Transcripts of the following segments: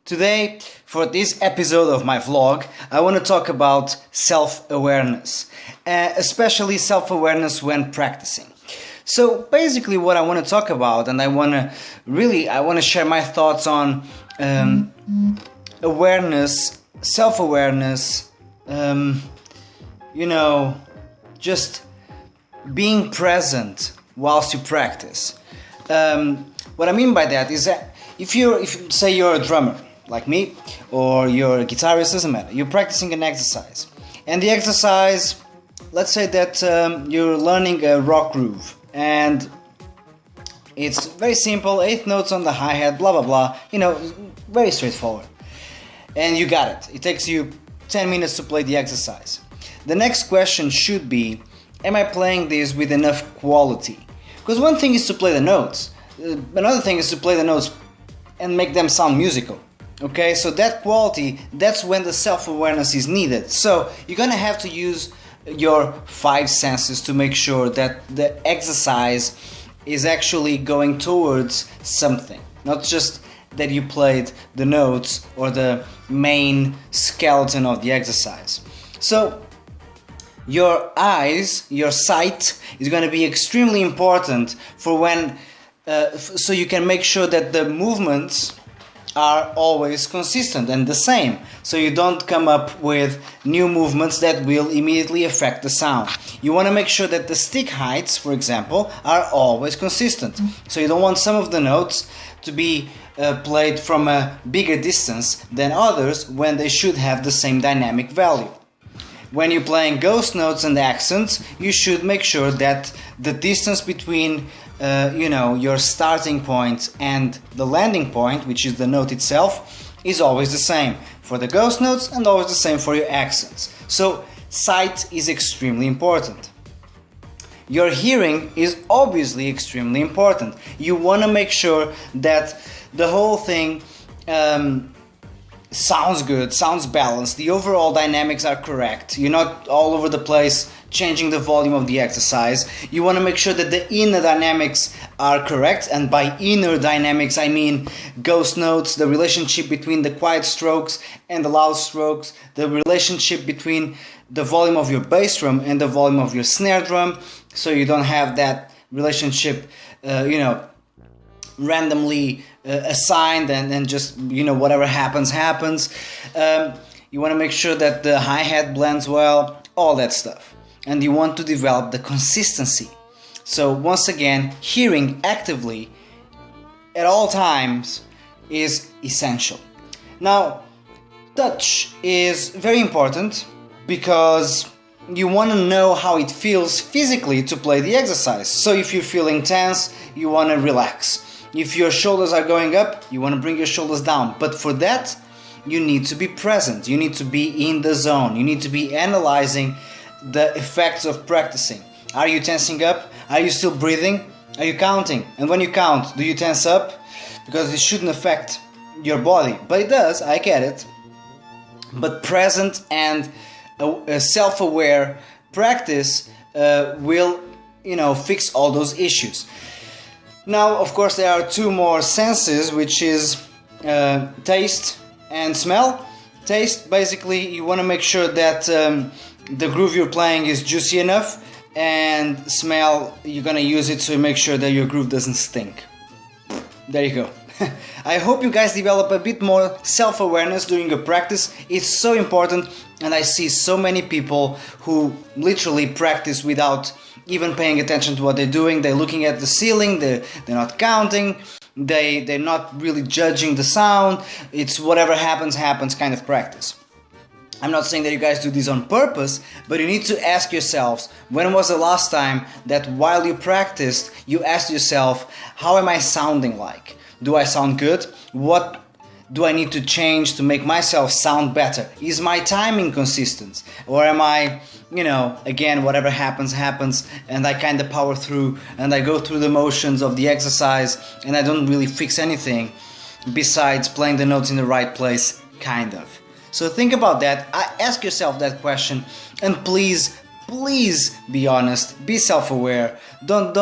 Today, for this episode of my vlog, I want to talk about self-awareness, especially self-awareness when practicing. So basically what I want to talk about, and I want to share my thoughts on awareness, self-awareness, just being present whilst you practice. What I mean by that is that if say you're a drummer, like me, or you're a guitarist, doesn't matter. You're practicing an exercise. And the exercise, let's say that you're learning a rock groove. And it's very simple, 8 notes on the hi-hat, blah, blah, blah. Very straightforward. And you got it. It takes you 10 minutes to play the exercise. The next question should be, am I playing this with enough quality? Because one thing is to play the notes. Another thing is to play the notes and make them sound musical. Okay, so that quality, that's when the self-awareness is needed. So you're gonna have to use your 5 senses to make sure that the exercise is actually going towards something. Not just that you played the notes or the main skeleton of the exercise. So your eyes, your sight is gonna be extremely important for when, so you can make sure that the movements are always consistent and the same, so you don't come up with new movements that will immediately affect the sound. You want to make sure that the stick heights, for example, are always consistent, so you don't want some of the notes to be played from a bigger distance than others when they should have the same dynamic value. When you're playing ghost notes and accents, you should make sure that the distance between your starting point and the landing point, which is the note itself, is always the same for the ghost notes and always the same for your accents. So sight is extremely important. Your hearing is obviously extremely important. You want to make sure that the whole thing sounds good, sounds balanced, the overall dynamics are correct. You're not all over the place changing the volume of the exercise. You want to make sure that the inner dynamics are correct, and by inner dynamics I mean ghost notes, the relationship between the quiet strokes and the loud strokes, the relationship between the volume of your bass drum and the volume of your snare drum, so you don't have that relationship randomly assigned and just whatever happens. You want to make sure that the hi-hat blends well, all that stuff. And you want to develop the consistency. So once again, hearing actively at all times is essential. Now, touch is very important because you want to know how it feels physically to play the exercise. So if you're feeling tense, you want to relax. If your shoulders are going up, you want to bring your shoulders down. But for that, you need to be present. You need to be in the zone. You need to be analyzing the effects of practicing. Are you tensing up? Are you still breathing? Are you counting? And when you count, do you tense up? Because it shouldn't affect your body. But it does, I get it. But present and a self-aware practice will, fix all those issues. Now, of course, there are 2 more senses, which is taste and smell. Taste, basically, you want to make sure that the groove you're playing is juicy enough, and smell, you're going to use it to make sure that your groove doesn't stink. There you go. I hope you guys develop a bit more self-awareness during your practice. It's so important, and I see so many people who literally practice without even paying attention to what they're doing. They're looking at the ceiling, they're not counting, they're not really judging the sound. It's whatever happens kind of practice. I'm not saying that you guys do this on purpose, but you need to ask yourselves, when was the last time that while you practiced, you asked yourself, how am I sounding like? Do I sound good? What do I need to change to make myself sound better? Is my timing consistent? Or am I, again, whatever happens, and I kind of power through, and I go through the motions of the exercise, and I don't really fix anything besides playing the notes in the right place, kind of. So think about that, ask yourself that question, and please be honest, be self-aware, don't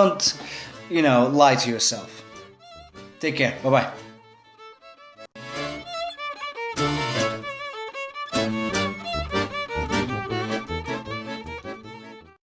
lie to yourself. Take care, bye-bye.